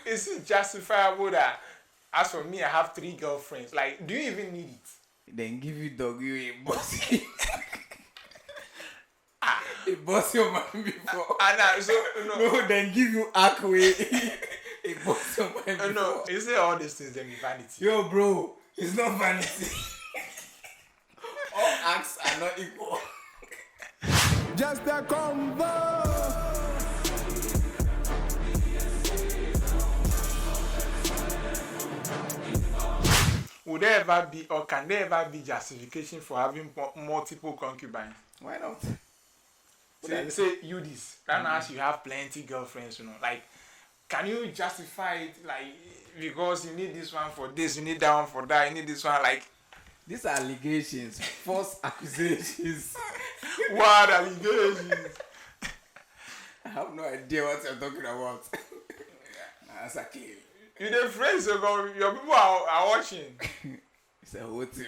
is it justifiable that, as for me, I have 3 girlfriends? Like, do you even need it? Then give you dog you a bossy. A bossy man before. So No, then give you Akwe. A bossy man before. No, you say all these things, then be vanity. Yo, bro, it's not vanity. All acts are not equal. Just a combo. Would there ever be, or can there ever be justification for having multiple concubines? Why not? Say you this. Right now, as you have plenty girlfriends, like, can you justify it, like, because you need this one for this, you need that one for that, you need this one, like. These are allegations, false accusations. What allegations? I have no idea what you're talking about. That's a claim. You the friends, so your people are watching. It's a whole team.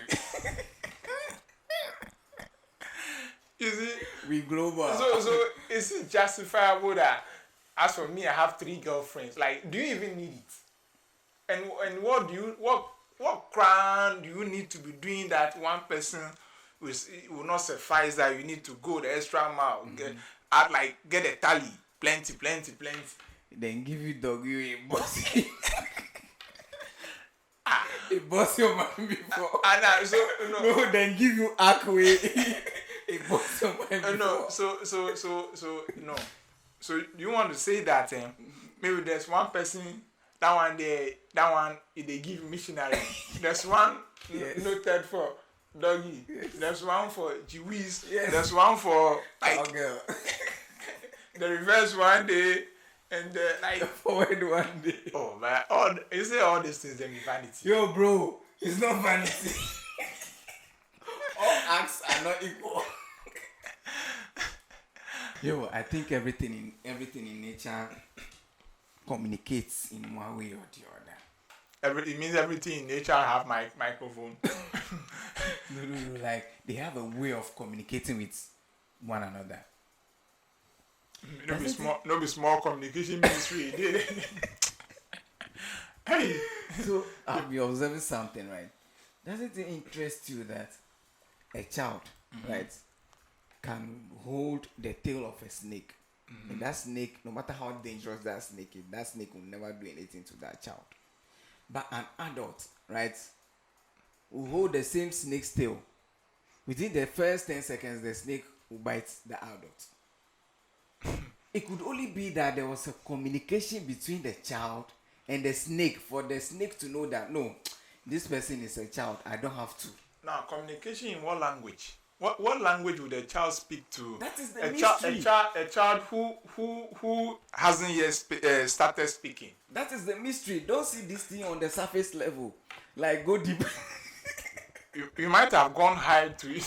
You see? We global. So is it justifiable that, as for me, I have 3 girlfriends? Like, do you even need it? And what crime do you need to be doing that one person will not suffice, that you need to go the extra mile, get a tally, plenty. Then give you dog you a bossy. A bossy man before. No, then give you Akwe. A bossy man before. No, so no. So you want to say that maybe there's one person, that one they give missionary. There's one noted for doggy. Yes. There's one for Jewish. Yes. There's one for like girl. The reverse one day, and like the forward one day. Oh man, you say all these things then be vanity. Yo, bro, it's not vanity. All acts are not equal. Yo, I think everything in nature communicates in one way or the other. It means everything in nature have microphone. No, like they have a way of communicating with one another. No be small communication ministry. Hey. So I'll be observing something, right? Doesn't it interest you that a child, right, can hold the tail of a snake? And that snake, no matter how dangerous that snake is, that snake will never do anything to that child. But an adult, right, will hold the same snake's tail. Within the first 10 seconds, the snake will bite the adult. It could only be that there was a communication between the child and the snake, for the snake to know that, no, this person is a child, I don't have to. Now, communication in what language? What language would a child speak to? That is the mystery. A child who hasn't yet started speaking. That is the mystery. Don't see this thing on the surface level. Like, go deep. You might have gone high to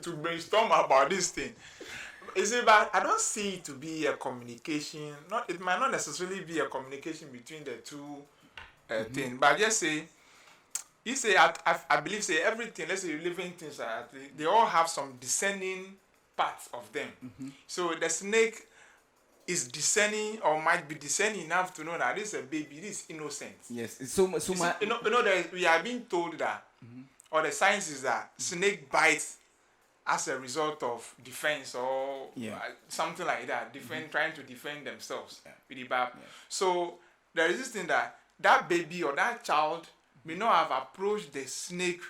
to brainstorm about this thing. Is it bad? I don't see it to be a communication. It might not necessarily be a communication between the two things. But just say, I believe say everything. Let's say living things, they all have some discerning parts of them. So the snake is discerning, or might be discerning enough to know that this is a baby, this is innocent. Yes, it's so much. We are being told that, or the science is that snake bites as a result of defense or something like that, trying to defend themselves with the barb. Yeah. So there is this thing that baby or that child may not have approached the snake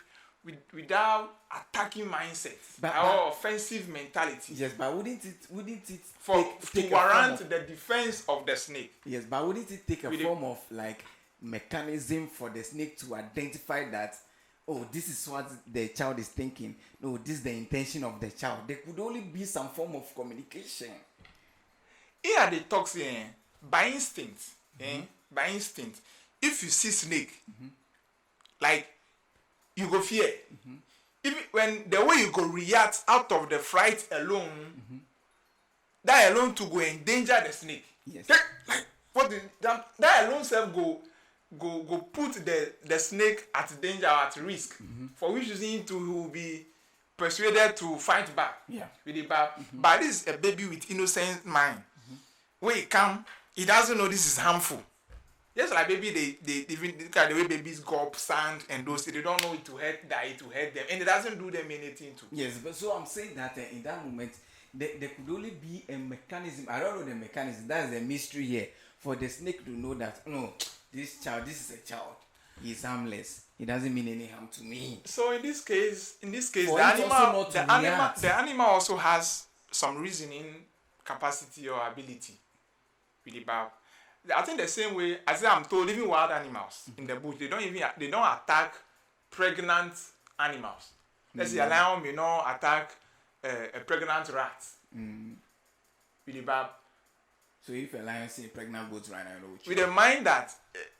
without attacking mindset or offensive mentality. Yes, but wouldn't it to warrant the defense of the snake? Yes, but wouldn't it take a form of like mechanism for the snake to identify that, oh, this is what the child is thinking. No, this is the intention of the child. There could only be some form of communication. Here they talk by instinct. By instinct. If you see snake, like you go fear. When the way you go react out of the fright alone, that alone to go endanger the snake. Yes. That alone self go put the snake at danger or at risk, for which reason he will be persuaded to fight back with the barb. But this is a baby with innocent mind. When he come, He doesn't know this is harmful. Just like baby, they even look at the way babies gulp sand and those things. They don't know it to hurt them, and it doesn't do them anything to. Yes, but so I'm saying that in that moment, there could only be a mechanism. I don't know the mechanism. That's the mystery here. For the snake to know that no, this is a child. He's harmless. He doesn't mean any harm to me. So in this case, For the animal also has some reasoning capacity or ability with the barb. I think the same way as I'm told, even wild animals in the bush, they don't attack pregnant animals. Let's say a lion may not attack a pregnant rat with the barb. So if a lion sees a pregnant goat right now, with the mind that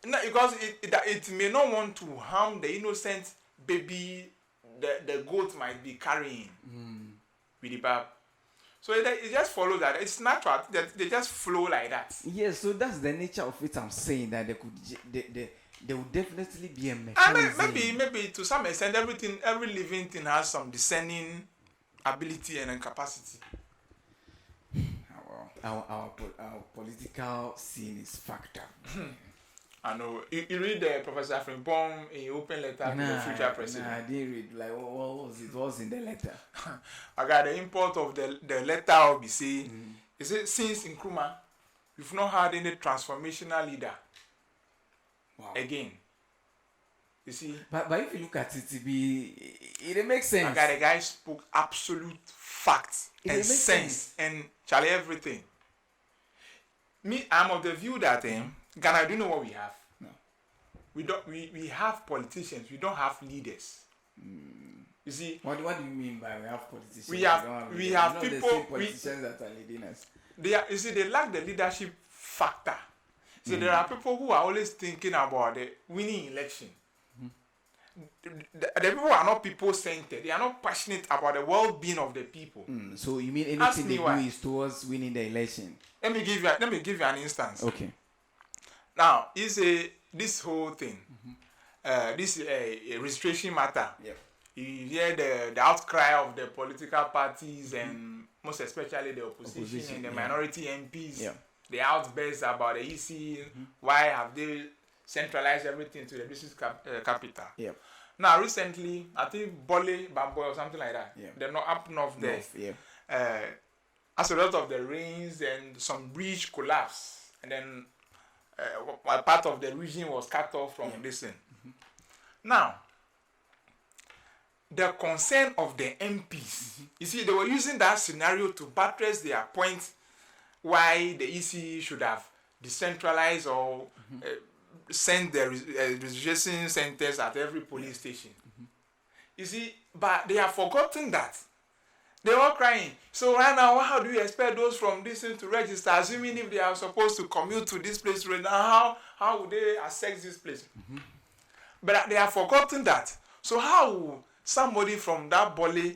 because it may not want to harm the innocent baby the goat might be carrying with the barb. So it just follows that it's natural. They just flow like that. Yes, so that's the nature of it. I'm saying that there would definitely be a mechanism. Maybe to some extent, every living thing has some discerning ability and capacity. Our political scene is fucked up. I know. You read Professor Frimpong in open letter to the future president. I didn't read. Like, what was it? What was in the letter? I got the import of the letter of BC. He said, since Nkrumah, we've not had any transformational leader. Wow. Again. You see? But if you look at it makes sense. The guy spoke absolute facts and sense and Charlie everything. Me, I'm of the view that Ghana, do you know what we have? No. We have politicians, we don't have leaders. You see? What do you mean by we have politicians? We have people. The same politicians that are leading us. They lack the leadership factor. So there are people who are always thinking about the winning election. The people are not people-centered. They are not passionate about the well-being of the people. So you mean anything they do is towards winning the election? Let me give you an instance. Okay. Now, this whole thing, this registration matter. Yep. You hear the outcry of the political parties and most especially the opposition and the minority MPs. Yeah. The outbursts about the EC. Why have they centralized everything to the district capital? Yeah. Now, recently, I think Bole, Bamboy or something like that. Yeah. They're not up north there. Yeah. As a result of the rains and some bridge collapse, and then a part of the region was cut off from this thing. Now, the concern of the MPs, you see, they were using that scenario to buttress their point why the EC should have decentralized or send the registration centers at every police station. You see, but they have forgotten that. They're all crying. So right now, how do you expect those from this thing to register? Assuming if they are supposed to commute to this place right now, how would they access this place? But they have forgotten that. So how will somebody from that Bole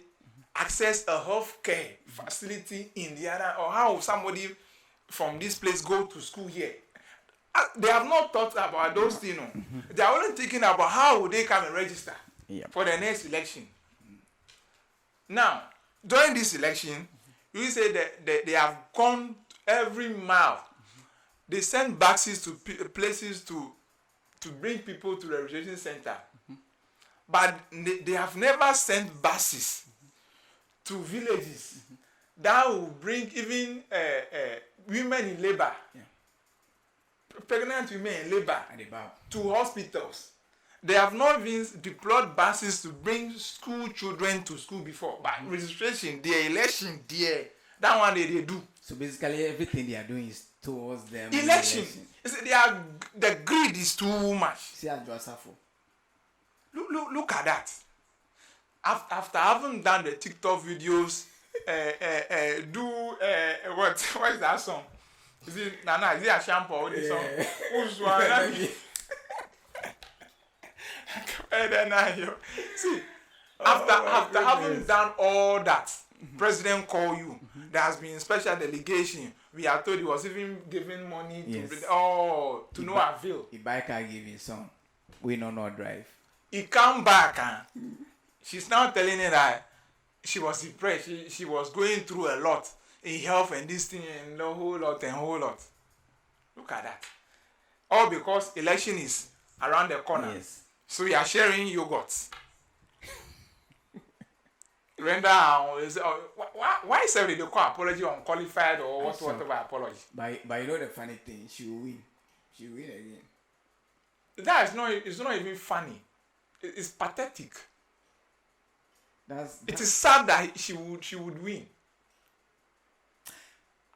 access a health care facility in the other, or how will somebody from this place go to school here? They have not thought about those things. They are only thinking about how would they come and register for the next election. Now, during this election, you say that they have gone every mile. They send buses to places to bring people to the registration center. But they have never sent buses to villages that will bring even women in labor, pregnant women in labor, to hospitals. They have not even deployed buses to bring school children to school before. But registration, their election, that one they do. So basically everything they are doing is towards them. Election. The greed is too much. See, Look at that. After having done the TikTok videos, what is that song? Is it Nana? Is it a shampoo or this song? Who's one? See, after having done all that, President call you. There has been special delegation. We are told he was even giving money to no avail. The biker give his son. We know not drive. He come back she's now telling her that she was depressed. She was going through a lot in health and this thing and a whole lot. Look at that. All because election is around the corner. Yes. So you are sharing yogurt. Render why is every they call apology unqualified or whatever apology? But you know the funny thing, she will win. She will win again. That is not. It's not even funny. It's pathetic. It is sad that she would win.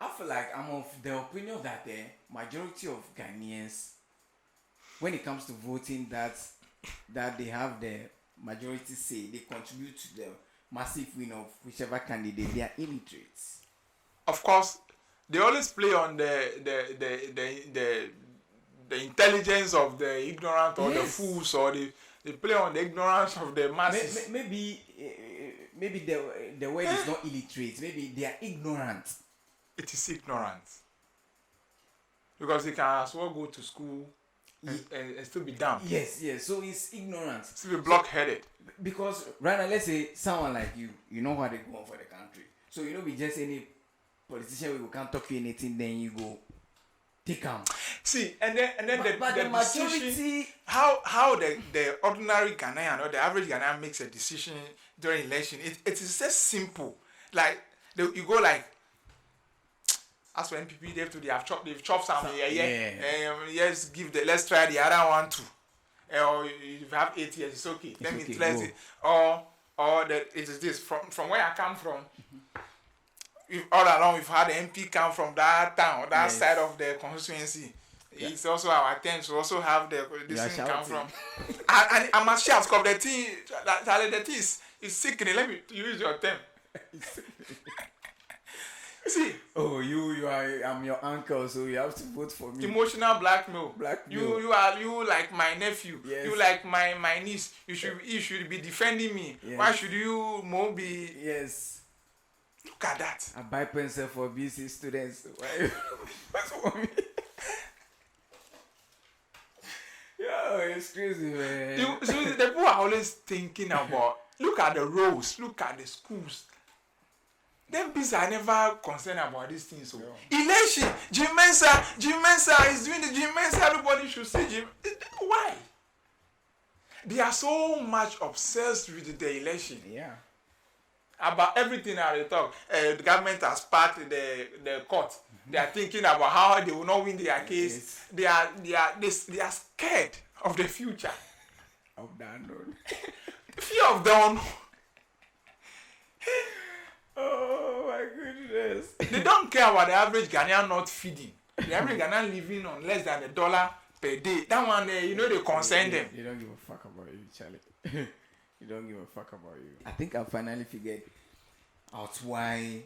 I feel like I'm of the opinion that the majority of Ghanaians, when it comes to voting, that they have the majority say, they contribute to the massive win of whichever candidate. They are illiterates. Of course, they always play on the intelligence of the ignorant or the fools, or they play on the ignorance of the masses. Maybe the word is not illiterate. Maybe they are ignorant. It is ignorant. Because they can as well go to school and still be dumb. Yes. So it's ignorant. Still be blockheaded. Because right now, let's say someone like you know how they go on for the country. So you know, be just any politician we can't talk you anything, then you go take them. See, and then but the majority decision, how the ordinary Ghanaian or the average Ghanaian makes a decision during election, it is just simple. Like you go like, as for NPP, they've chopped some yes, let's try the other one too. Or if you have 8 years, it's okay. Let me try it. Or that it is this from where I come from. All along we've had the MP come from that town, that side of the constituency. Yeah. It's also our attempt to also have this thing come from. and I must shout because the thing is sickening. Let me use your term. See. Oh, I'm your uncle, so you have to vote for me. Emotional blackmail. Blackmail. You like my nephew. Yes. You like my niece. You should be defending me. Yes. Why should you more be? Yes. Look at that. I buy pencil for BC students. What's for me? Yo, it's crazy, man. So the people are always thinking about. Look at the roads. Look at the schools. Them people are never concerned about these things. So election, Jim Mensah is doing the Jim Mensah. Everybody should say Jim. Why? They are so much obsessed with the election. Yeah. About everything that they talk. The government has passed the court. Mm-hmm. They are thinking about how they will not win their case. Yes. They are scared of the future. Of the unknown. Fear of the unknown. Oh my goodness. They don't care about the average Ghanaian not feeding. The average Ghanaian living on less than $1 per day. That one, they concern them. They don't give a fuck about you, Charlie. You don't give a fuck about you. I think I finally figured out why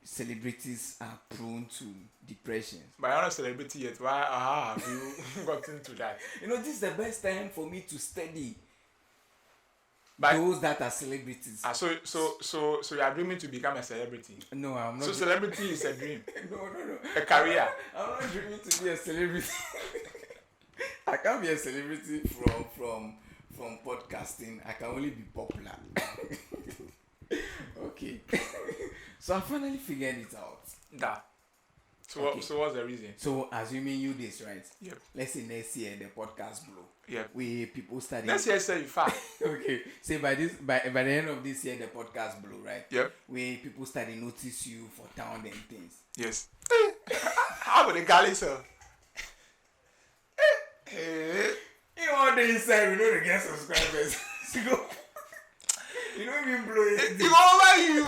celebrities are prone to depression. But you're not a celebrity yet. How have you gotten to that? You know, this is the best time for me to study but those that are celebrities. So you are dreaming to become a celebrity? No, I'm not. So celebrity is a dream? No. A career? I'm not dreaming to be a celebrity. I can't be a celebrity from podcasting. I can only be popular. Okay. So I finally figured it out. That. So what's the reason? So assuming you this, right? Yep. Let's say next year the podcast blow. Yep. We people study. Next year say you far. Okay. Say by the end of this year the podcast blow, right? Yep. We people study notice you for town and things. Yes. How would the galley sir? You know the inside, we know the guest subscribers. You don't even blow it. You go over you.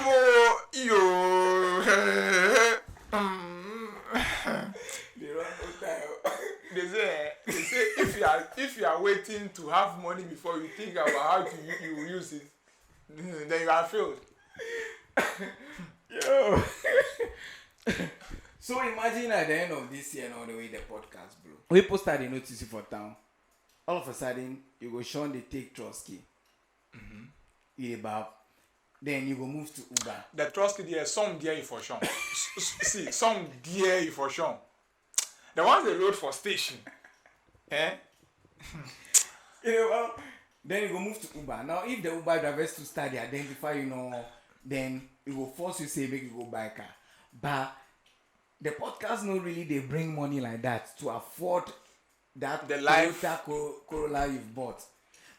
They run no time. They say if you are waiting to have money before you think about how you will use it, then you are failed. Yo. So imagine at the end of this year, all the way the podcast blow. People start noticing for town. All of a sudden, you go Sean they take Trotsky. Then you go move to Uber. The Trotsky there, some dear you for Sean. See, some dear you for Sean. The ones they load for station. Eh? Then you go move to Uber. Now, if the Uber drivers to start, they identify, then it will force you say make you go buy a car. But the podcast no really they bring money like that to afford that The life. Toyota Corolla you've bought.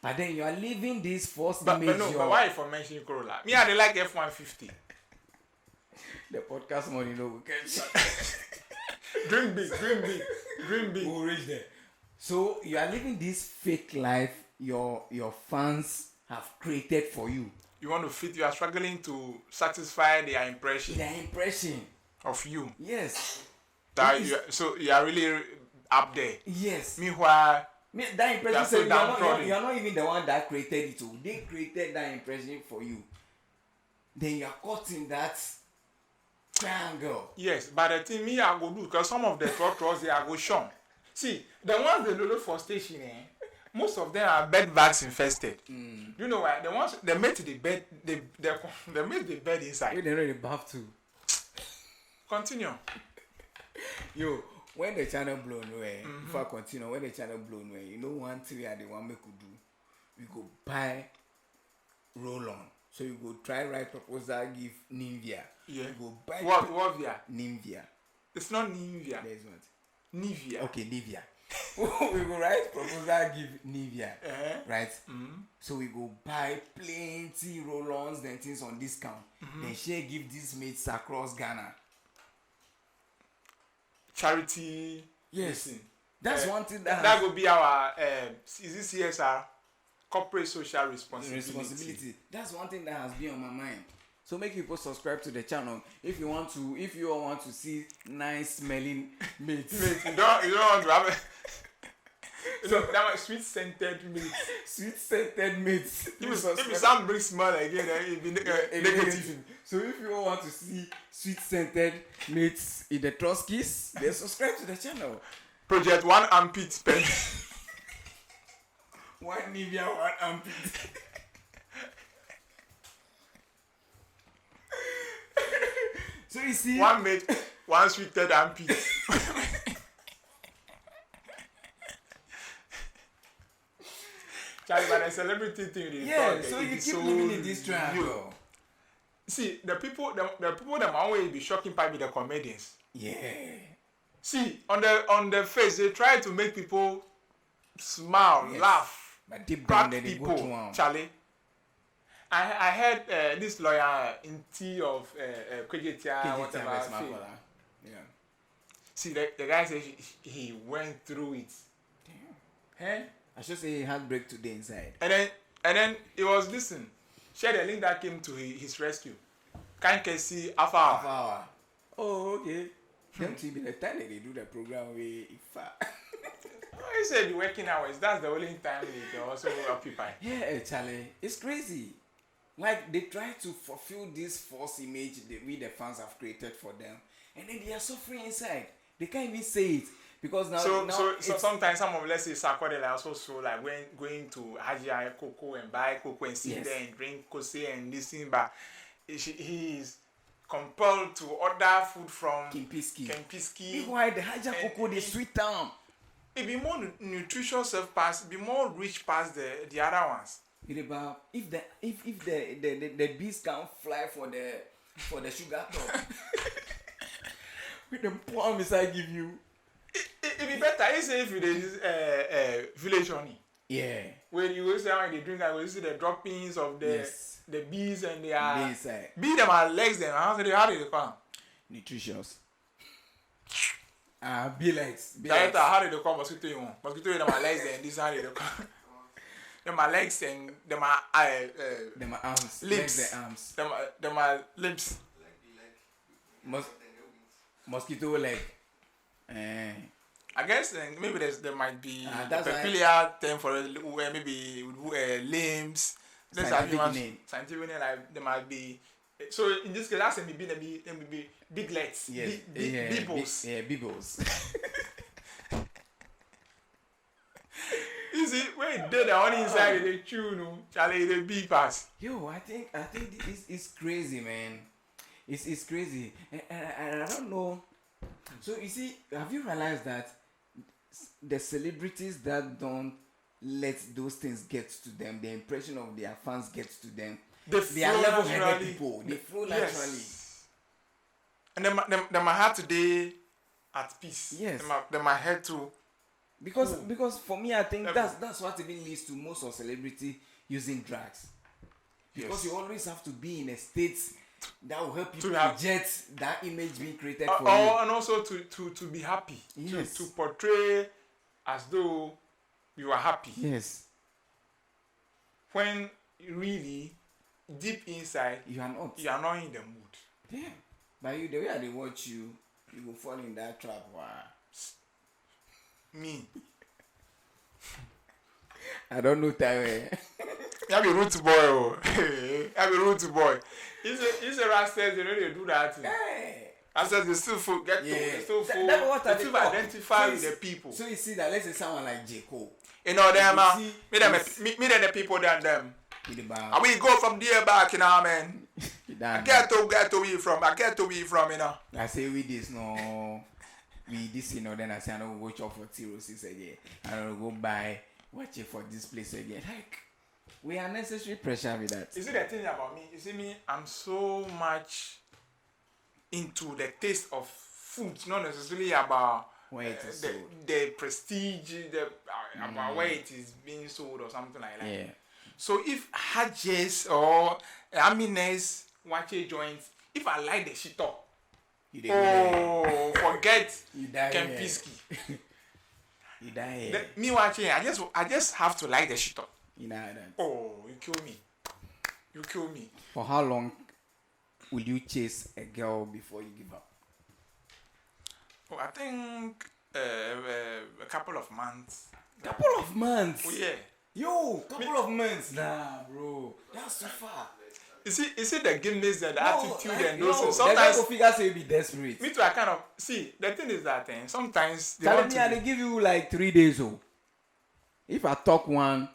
But then you are living this false But image. no, but why you for mentioning Corolla? Me, I dey like F-150. The podcast money no we can Dream big, dream big, dream big. we'll reach there. So you are living this fake life your fans have created for you. You want to fit, you are struggling to satisfy their impression Their impression. of you. Yes. That It is- you are, so you are really up there. Yes. Meanwhile, That impression You are so says downtrodden. you are not even the one that created it. Oh. They created that impression for you. Then you are caught in that triangle. yes, but the thing me I go do because some of the trotros they are go shun. See, the ones they load for station, most of them are bed bugs infested. You know why? The ones they made the bed, they made the bed inside. They already bath too. Continue. Yo, when the channel blown away, if I continue, when the channel blown away, you know one thing we are the one we could do, we go buy roll on. So you go try write proposal, give Nivea. Yeah. You go buy What Via? Nivea. It's not Nivea. There's what? Nivea. Okay, Nivea. We go write proposal, give Nivea. Right? So we go buy plenty roll-ons and things on discount. Then she give these mates across Ghana. Charity. Yes. Listen. That's one thing That will be our is this CSR, corporate social responsibility. That's one thing that has been on my mind. So make people subscribe to the channel if you all want to see nice smelling mates. You don't want to have a that was sweet scented meat. Sweet scented mates. If some bring smell again, then it be negative. So if you all want to see sweet scented mates in the Trotskys, then subscribe to the channel. Project 1 armpit pen. One Nivea, one armpit. So you see, One mate, one sweeted armpit. Charlie, but the celebrity thing they yeah. talk, So it you is keep so living in this real. triangle. See, the people that always be shocking by the comedians. Yeah. See, on the face, they try to make people smile, Yes. laugh, But deep down, crack they go people. through 'em. Charlie, I heard this lawyer in T of Kwejetia, whatever. Fee. Yeah. See, the guy says he went through it. Damn. Eh? I should say he had break today inside. And then it was listen. Share the link that came to his rescue. Can't see Half Alpha. hour. Oh, okay. Them to be the time that they do the program with Ifa. He said the working hours. That's the only time they also occupy. Yeah, Charlie, it's crazy. Like they try to fulfill this false image that we the fans have created for them, and then they are suffering inside. They can't even say it because now. So it's- sometimes some of let's say Sakwa they also so like when going to Hajia Coco and buy Coco and sit Yes. there and drink Kose and listen, but he is compelled to order food from Kempiski. Kempiski. Meanwhile, the Haja And Coco, they sweet town. It be more nutritious past, be more rich past the other ones. It about if the bees can fly for the sugar top. With the promise I give you. It be better if you dey use village honey. Yeah. When you go see how they drink, I will see the droppings of the Yes. the bees and their Inside. bee them are legs them. How do they call? Nutritious. Be lights. Director, how do they call mosquito you want? Mosquito them are legs and this how they call. Them are legs and them are Them are arms. lips. Like the arms. Them are lips. Mosquito leg. I guess maybe there might be a that's why- peculiar term for it, where maybe limbs. That's Scientific how name. Scientific name, like there might be. So in this case, that's maybe big legs, Yes. big balls. Bibbles. You see, when it did the honey inside, they chew, no, Charlie, they big pass. Yo, I think it's crazy, man. It's crazy, and I don't know. So you see, have you realized that the celebrities that don't let those things get to them, the impression of their fans gets to them, they are flow level-headed naturally. people. They flow Yes. naturally. And then my heart today at peace. Yes. Then my head to. Because for me, I think Every- that's what even leads to most of celebrity using drugs. Because Yes. you always have to be in a state that will help you To have- project that image being created for And also to be happy. Yes. To portray as though you are happy. you. Yes. When really deep inside You are not. you are not in the mood. Yeah. But the way they watch you, you will fall in that trap. Wow. Me. I don't know that. You have a root boy. Oh. You have a root boy. He's a rastas, they know they do that thing. Hey. Rastas, they still full, get Yeah. to, they still full, That's what I they still think. identify So with you the see- people. So you see that, let's say someone like J. Cole. You know them, You see, me them, yes. me them the people than them. With the And bar. we go from there back, you know, man. I get to where you from, you know. I say we this no. We this, you know, then I say I don't watch out for T-Roses again. I don't go buy watch it for this place again. Like we are necessary pressure with that. You see the thing about me, you see me, I'm so much into the taste of food, not necessarily about Where it is sold. the prestige, about where it is being sold or something like that. Yeah. So if Hajjes or Amines watch a joint, if I like the shit up, You dey go there. oh, forget You die here. Kempiski. You die here. Me watching, I just have to like the shit up. You know that. Oh, you kill me. You kill me. For how long will you chase a girl before you give up? Oh, I think a couple of months. Couple of months. Oh yeah. Yo, couple of months. Nah, bro. That's too far. You see the gimness and the attitude like, and those things. Sometimes Sometimes go figure say you be desperate. me too. I kind of see the thing is that sometimes they Tell want me, to. I dey give you like 3 days. Oh, if I talk one,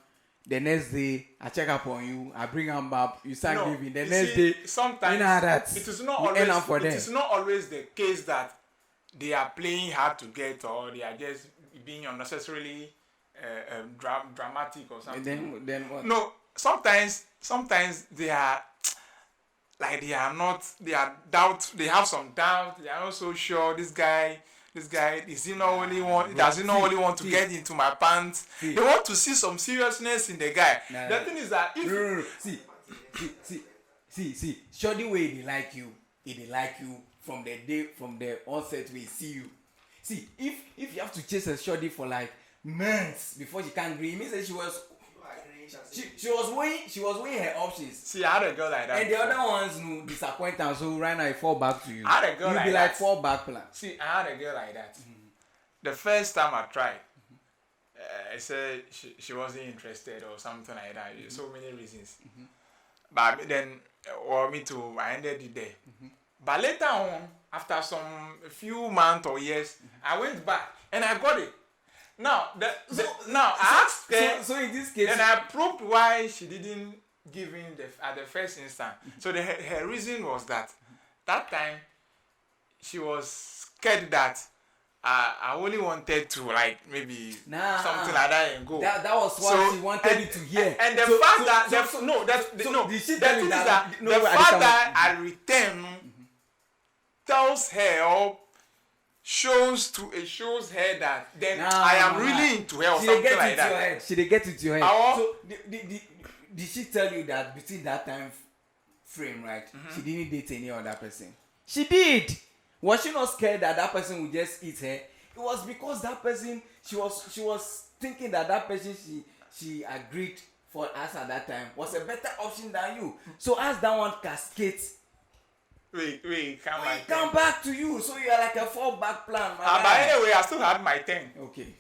the next day I check up on you, I bring them back, you start No, giving. The you next see, day, sometimes you know how that it is not you end up for always. It them. is not always the case that they are playing hard to get or they are just being unnecessarily dramatic or something. And then what? No, sometimes they are like they have some doubt, they are not so sure this guy does he not only want to see. get into my pants. See. They want to see some seriousness in the guy. Nah. The thing is that if No. See. Shoddy way they like you from the onset we see you. See, if you have to chase a shoddy for like months before she can agree, it means that she was weighing her options. see, I had a girl like that. And the before. other ones no disappoint her, so right now I fall back to you. I had a girl you like be like that. fall back plan. See, I had a girl like that. The first time I tried, I said she wasn't interested or something like that. So many reasons. But then, or me too, I ended it there. But later on, after a few months or years, I went back and I got it. Now, I asked her, So in this case, and I probed why she didn't give in at the first instant. So her reason was that time she was scared that I only wanted to like maybe Nah. something like that and go. that was what So- she wanted you to hear. And the So- fact so- that so- the so- no, that's so no. did she The tell thing you is that- that no, the I fact can't- that I return tells her or shows her that then I am really into her or She dey something get like into your that. head. She dey get into your head. Our- So did she tell you that between that time frame, right? She didn't date any other person. She did. Was she not scared that that person would just eat her? It was because that person she was thinking that person she agreed for us at that time was a better option than you. So as that one cascades, Wait, come we back. come back to you. So you are like a fallback plan, my But guy. anyway, I still had my 10. Okay.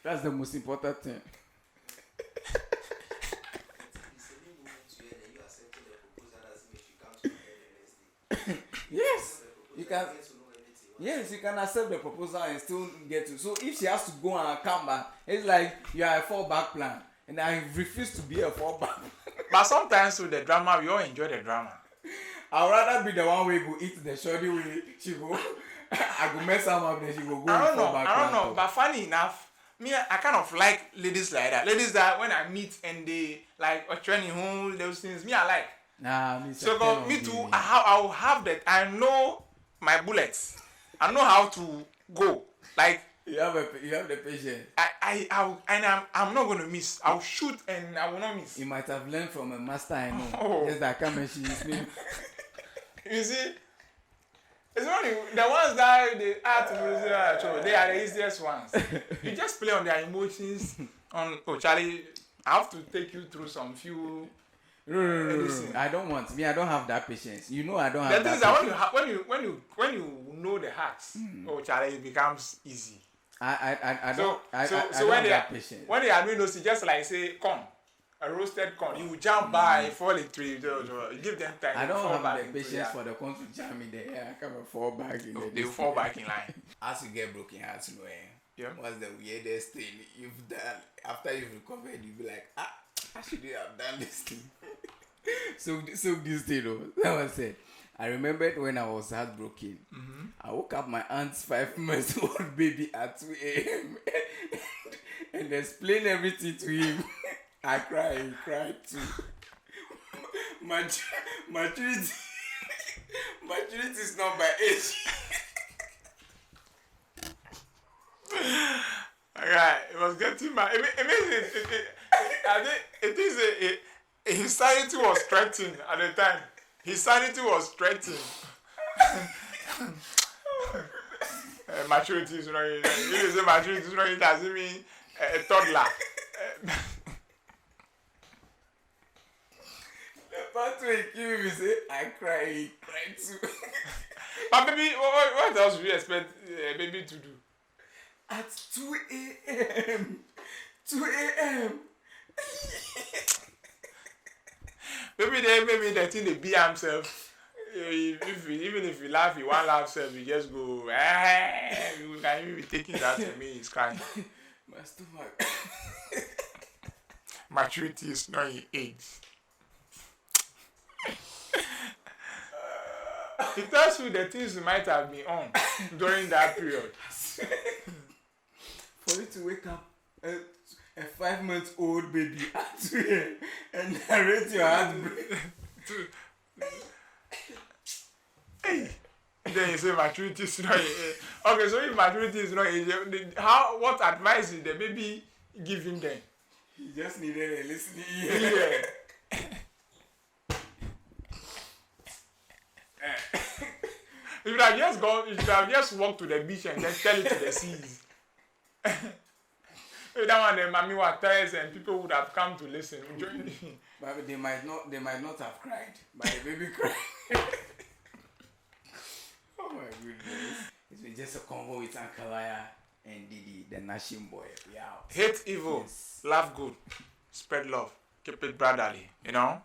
That's the most important thing. Yes, you can. Yes, you can accept the proposal and still get to. So if she has to go and come back, it's like you are a fallback plan, and I refuse to be a fallback. But sometimes with the drama, we all enjoy the drama. I'd rather be the one way go eat the shoddy way. She go, I go mess am up, then she go go. I don't and know. fall back I don't plan know. But funny enough, me, I kind of like ladies like that. Ladies that when I meet and they like or training home those things, me I like. Nah, me So tell me on too. me. I'll have that. I know my bullets. I know how to go. Like You have the patience. I'm not gonna miss. I'll shoot and I will not miss. You might have learned from a master I know. Oh. Yes, that come and she is me. You see, it's only the ones that they are to they are the easiest ones. You just play on their emotions. Charlie, I have to take you through some few. No. I don't want. Me, I don't have that patience. You know, I don't The have thing is that that patience. when you know the hacks, Charlie, it becomes easy. I So don't. I so don't when have they that patience. when they are doing those, you just like say corn, a roasted corn. You jump by, fall into it. You give them time. I they don't fall have back the into patience it. for the corn to jam in the air. I come and fall back in the They will fall back in line. As you get broken hearts, you know, Yeah. what's the weirdest thing you've done after you've recovered? You'll be like, I shouldn't have done this thing. so this thing, that was it. I remembered when I was heartbroken. I woke up my aunt's 5 months old baby at 2 a.m. and explained everything to him. I cried, he cried too. Maturity is not by age. Alright, it was getting mad. I think it is his sanity was threatened at the time. His sanity was threatened. Maturity is not. If you say maturity is not, it doesn't mean a toddler. The part where he came and say, I cried, he cried too. But baby, what else do you expect a baby to do? At 2 a.m. 2 a.m. Maybe the thing they be himself. Even if you laugh, you won't laugh self, you just go, you can even be taking that to me, he's crying. My stomach. Maturity is not in age. It tells you the things you might have been on during that period. For you to wake up a 5 months old baby at 2 a.m. and narrate your heartbreak. Hey. Then you say maturity is not in age. Okay, so if maturity is not in age, what advice did the baby give him then? He just needed a listening ear. Yeah. You should have just walked to the beach and then tell it to the seas. That one, the mommy was tired and people would have come to listen. But they might not have cried. But the baby cried. Oh my goodness. It's been just a convo with Uncle Aya and Didi, the Nashim boy. We out. Hate evil, Yes. love good, spread love, keep it brotherly, you know?